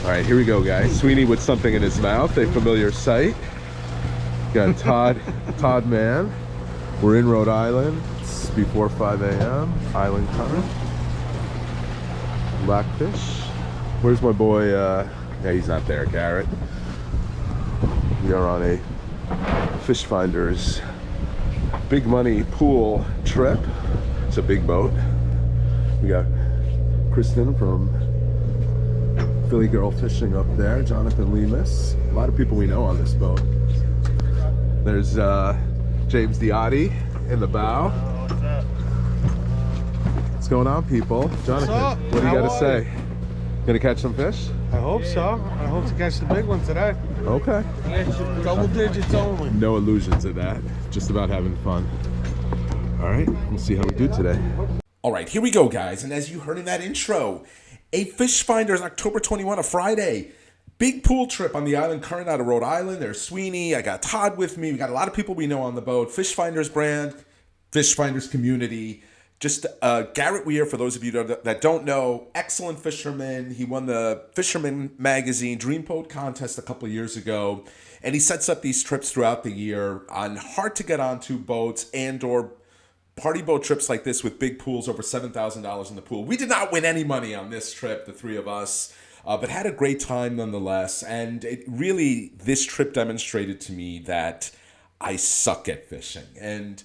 right, here we go, guys. Sweeney with something in his mouth, a familiar sight. Got Todd Man. We're in Rhode Island. It's before 5 a.m. Island current. Blackfish. Where's my boy? Yeah, he's not there, Garrett. We are on a Phishphinders big money pool trip. It's a big boat. We got Kristen from Philly Girl Fishing up there, Jonathan Lemus. A lot of people we know on this boat. There's James Diotti in the bow. What's going on, people? Jonathan, what do you got to say? Gonna catch some fish? I hope so. I hope to catch the big one today. Okay. Double digits only. No illusions of that. Just about having fun. All right, we'll see how we do today. All right, here we go, guys. And as you heard in that intro, a Phishphinders October 21, a Friday. Big pool trip on the island current out of Rhode Island. There's Sweeney. I got Todd with me. We got a lot of people we know on the boat. Phishphinders brand, Phishphinders community. Just Garrett Weir, for those of you that don't know, excellent fisherman. He won the Fisherman Magazine Dream Boat Contest a couple of years ago. And he sets up these trips throughout the year on hard to get onto boats and or party boat trips like this with big pools, over $7,000 in the pool. We did not win any money on this trip, the three of us, but had a great time nonetheless. And it really, this trip demonstrated to me that I suck at fishing. And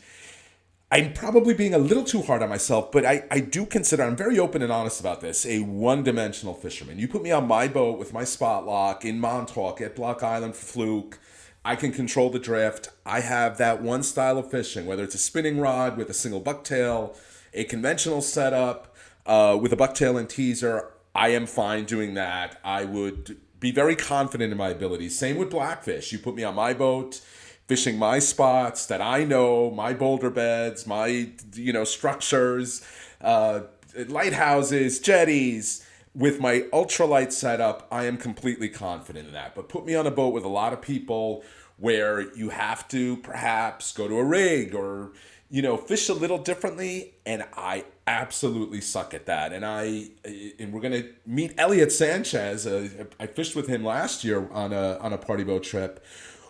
I'm probably being a little too hard on myself, but I do consider, I'm very open and honest about this, a one-dimensional fisherman. You put me on my boat with my spot lock in Montauk at Block Island for fluke, I can control the drift. I have that one style of fishing, whether it's a spinning rod with a single bucktail, a conventional setup with a bucktail and teaser. I am fine doing that. I would be very confident in my abilities. Same with Blackfish. You put me on my boat, fishing my spots that I know, my boulder beds, my structures, lighthouses, jetties. With my ultralight setup, I am completely confident in that. But put me on a boat with a lot of people where you have to perhaps go to a rig or, fish a little differently, and I absolutely suck at that. And we're gonna meet Elliot Sanchez. I fished with him last year on a party boat trip,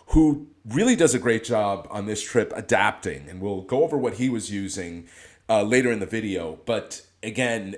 who really does a great job on this trip adapting. And we'll go over what he was using later in the video. But again,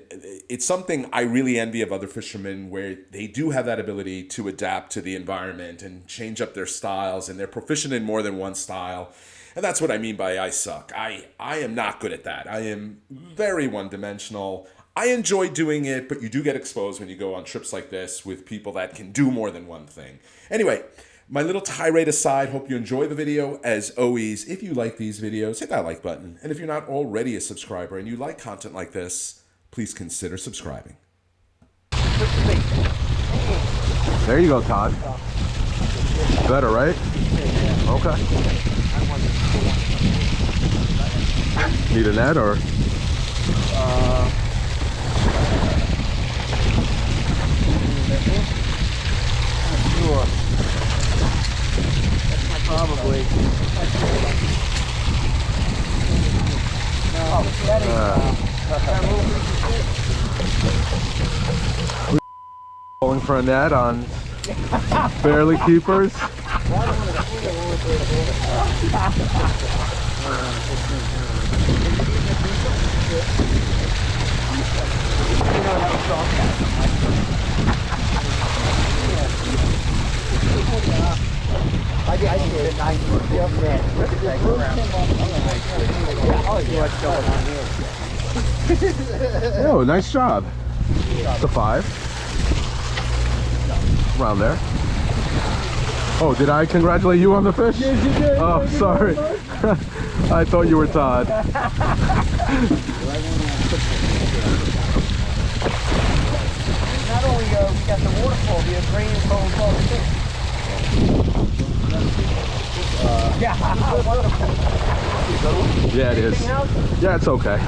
it's something I really envy of other fishermen, where they do have that ability to adapt to the environment and change up their styles, and they're proficient in more than one style. And that's what I mean by I suck. I am not good at that. I am very one-dimensional. I enjoy doing it, but you do get exposed when you go on trips like this with people that can do more than one thing. Anyway, my little tirade aside, hope you enjoy the video. As always, if you like these videos, hit that like button. And if you're not already a subscriber and you like content like this, please consider subscribing. There you go, Todd. Better, right? Okay. Need a net or? Sure. Probably. Going for a net on barely keepers. Oh, nice job. It's a 5. Around there. Oh, did I congratulate you on the fish? Yes, you did. Oh, sorry. I thought you were Todd. Not only we got the waterfall here, rain and cold water. Yeah, it is. Yeah, it's okay.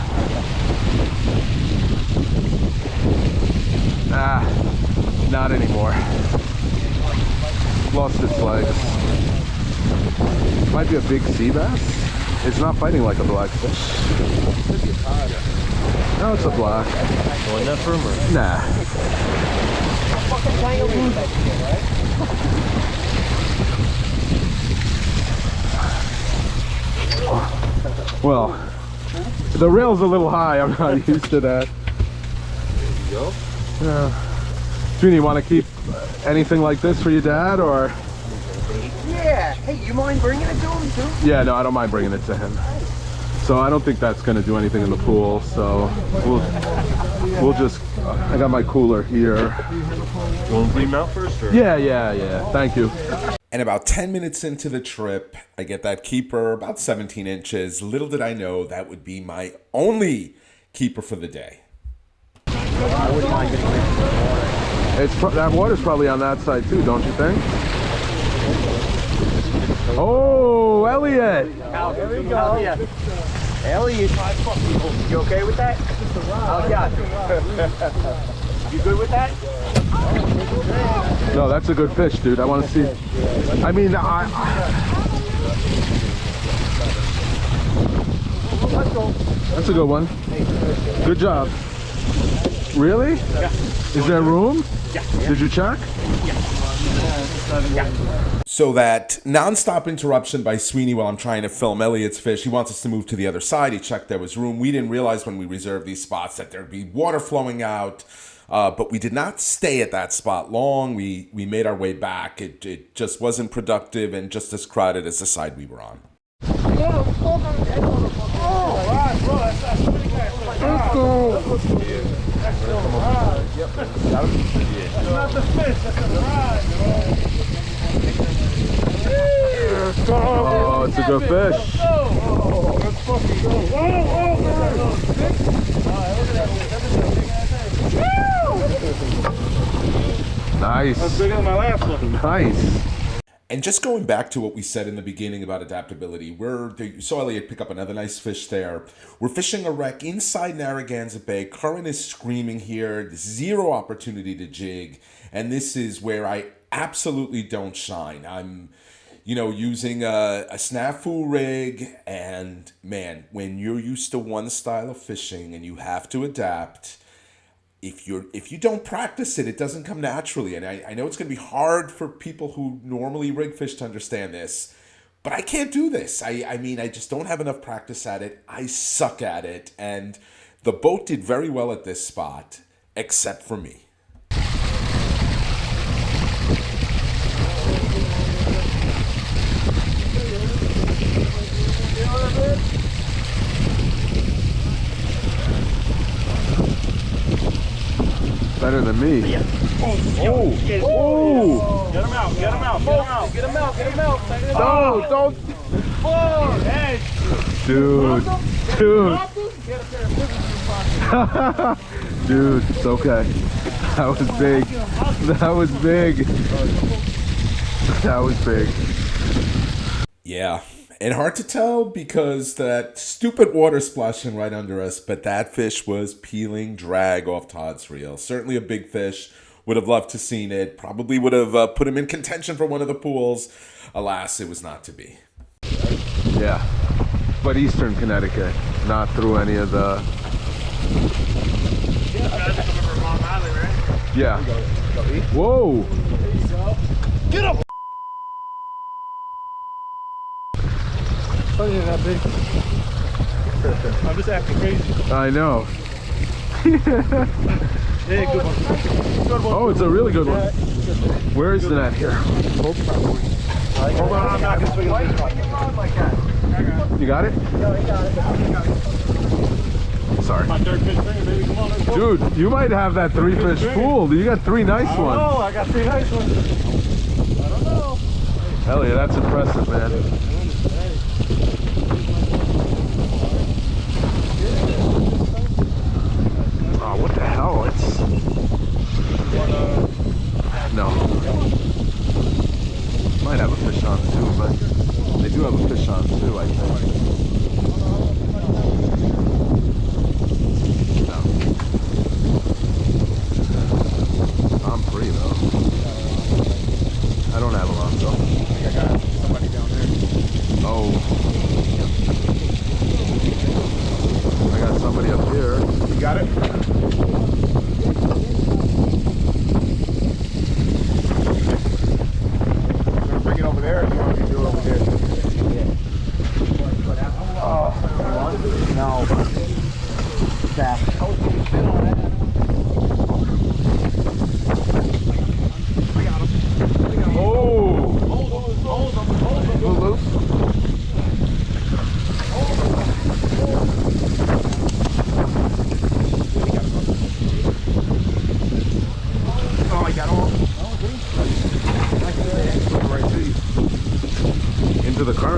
Not anymore. Lost its legs. Might be a big sea bass. It's not fighting like a blackfish. No, it's a black. Going that firmer? Nah. Well, the rail's a little high. I'm not used to that. There you go. Yeah. Sweeney, want to keep anything like this for your dad, or? Yeah. Hey, you mind bringing it to him too? Yeah, no, I don't mind bringing it to him. So I don't think that's going to do anything in the pool. So we'll just. I got my cooler here. You want to bring him out first, or? Yeah. Thank you. And about 10 minutes into the trip, I get that keeper about 17 inches. Little did I know that would be my only keeper for the day. I wouldn't mind getting rid of the water. That water's probably on that side too, don't you think? Oh, Elliot! There we go. Elliot, you okay with that? Oh, yeah. You good with that? No, that's a good fish, dude. I want to see. I mean, that's a good one. Good job. Really? Yeah. Is there room? Yeah. Did you check? So that non-stop interruption by Sweeney while I'm trying to film Elliot's fish, he wants us to move to the other side. He checked there was room. We didn't realize when we reserved these spots that there'd be water flowing out. But we did not stay at that spot long. We made our way back. It just wasn't productive and just as crowded as the side we were on. Oh, it's a good fish. Nice. That's bigger than my last one. Nice. And just going back to what we said in the beginning about adaptability, you saw Elliot pick up another nice fish there. We're fishing a wreck inside Narragansett Bay. Current is screaming here. Zero opportunity to jig. And this is where I absolutely don't shine. I'm, using a snafu rig. And man, when you're used to one style of fishing and you have to adapt, if you don't practice it, it doesn't come naturally. And I know it's going to be hard for people who normally rig fish to understand this, but I can't do this. I mean, I just don't have enough practice at it. I suck at it. And the boat did very well at this spot, except for me. Better than me. Yeah. Oh! Get him out, get him out, get him out. Get him out, get him out. No, don't! Hey! Dude. Dude, it's okay. That was big. That was big. That was big. Yeah. And hard to tell because that stupid water splashing right under us, but that fish was peeling drag off Todd's reel. Certainly a big fish. Would have loved to seen it. Probably would have put him in contention for one of the pools. Alas, it was not to be. Yeah. But Eastern Connecticut, not through any of the... Yeah. Whoa! Get up! You're that big. I'm just acting crazy. I know. Hey, good one. Good one. Oh, it's a really good one. Where is the net here? Hold on, I'm not gonna swing it. You got it? No, he got it. Sorry. My third fish finger, baby. Come on, let's go. Dude, you might have that 3-fish pool. You got 3 nice ones. Oh, I got 3 nice ones. I don't know. Hell yeah, that's impressive, man. Oh, what the hell? It's... No. Might have a fish on too, but they do have a fish on too, I think. No. I'm free though. I don't have a lot though. I got somebody down there. Oh. I got somebody up here. You got it? Bring it over there, or you want me to do it over there? Yeah. Oh.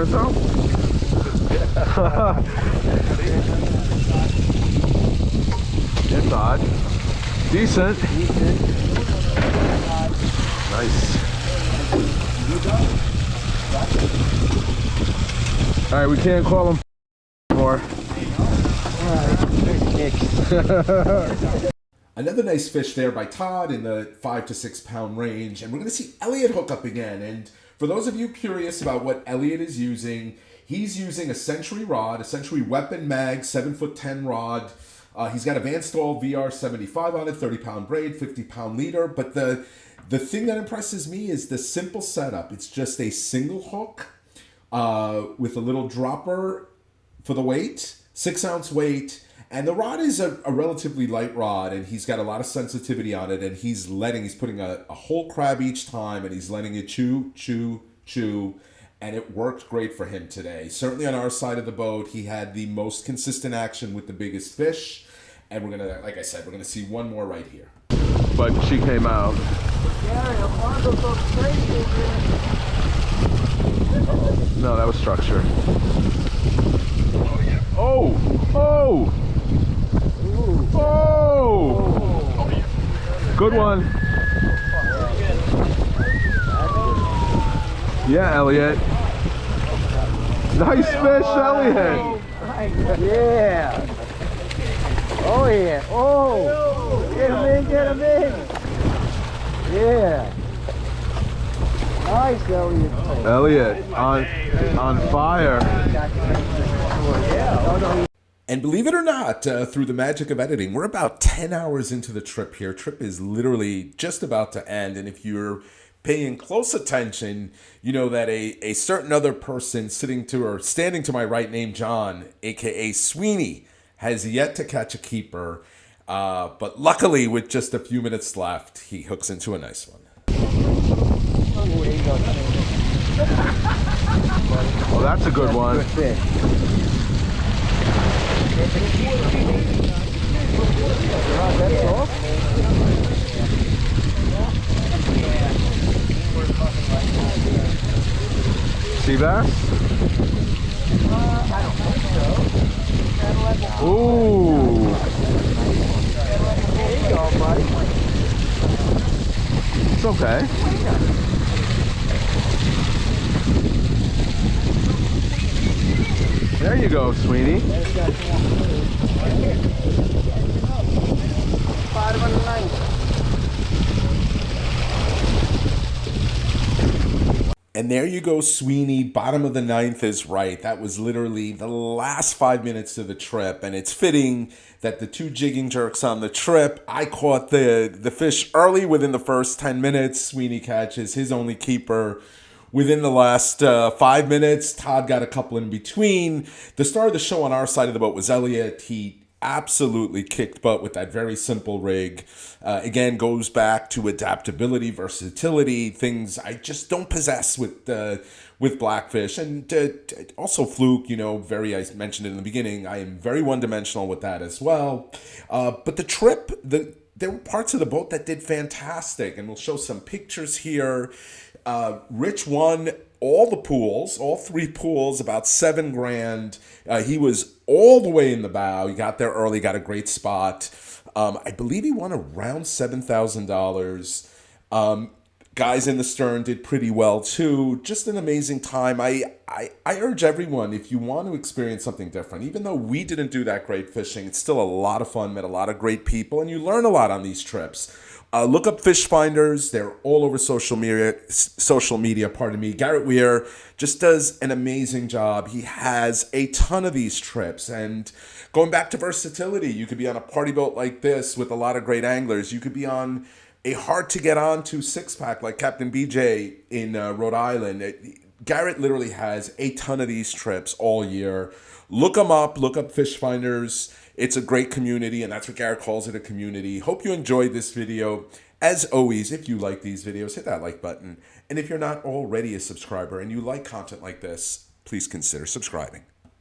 Chriso? It's odd. Decent. Nice. Alright, we can't call him anymore. Another nice fish there by Todd in the 5 to 6 pound range. And we're going to see Elliot hook up again. And for those of you curious about what Elliot is using, he's using a Century rod, a Century Weapon Mag 7'10" rod. He's got a Van Staal VR75 on it, 30 pound braid, 50 pound leader. But the thing that impresses me is the simple setup. It's just a single hook with a little dropper for the weight, 6 ounce weight. And the rod is a relatively light rod, and he's got a lot of sensitivity on it, and he's putting a whole crab each time, and he's letting it chew, and it worked great for him today. Certainly on our side of the boat, he had the most consistent action with the biggest fish, and we're gonna, like I said, we're gonna see one more right here. But she came out. No, that was structure. Oh! Oh! Oh! Good one. Yeah, Elliot. Nice fish, Elliot. Yeah. Oh yeah. Oh. Get him in, get him in. Yeah. Nice, Elliot. Elliot on fire. And believe it or not, through the magic of editing, we're about 10 hours into the trip here. Trip is literally just about to end. And if you're paying close attention, you know that a certain other person standing to my right named John, aka Sweeney, has yet to catch a keeper. But luckily, with just a few minutes left, he hooks into a nice one. Oh, that's a good one. Sea bass? Ooh. There you go, buddy. It's okay. There you go, Sweeney. Bottom of the ninth. And there you go, Sweeney. Bottom of the ninth is right. That was literally the last 5 minutes of the trip. And it's fitting that the two jigging jerks on the trip, I caught the fish early within the first 10 minutes. Sweeney catches his only keeper within the last 5 minutes. Todd got a couple in between. The star of the show on our side of the boat was Elliot. He absolutely kicked butt with that very simple rig. Again, goes back to adaptability, versatility, things I just don't possess with Blackfish. And also fluke, I mentioned it in the beginning, I am very one-dimensional with that as well. But the trip, there were parts of the boat that did fantastic, and we'll show some pictures here. Rich won all the pools, all 3 pools, about $7 grand. He was all the way in the bow. He got there early, got a great spot. I believe he won around $7,000. Guys in the stern did pretty well too. Just an amazing time. I urge everyone, if you want to experience something different, even though we didn't do that great fishing, it's still a lot of fun, met a lot of great people, and you learn a lot on these trips. Look up Phishphinders. They're all over social media. Garrett Weir just does an amazing job. He has a ton of these trips. And going back to Versatility, you could be on a party boat like this with a lot of great anglers. You could be on a hard-to-get-onto 6-pack like Captain BJ in Rhode Island. Garrett literally has a ton of these trips all year. Look them up. Look up Phishphinders. It's a great community, and that's what Garrett calls it, a community. Hope you enjoyed this video. As always, if you like these videos, hit that like button. And if you're not already a subscriber and you like content like this, please consider subscribing.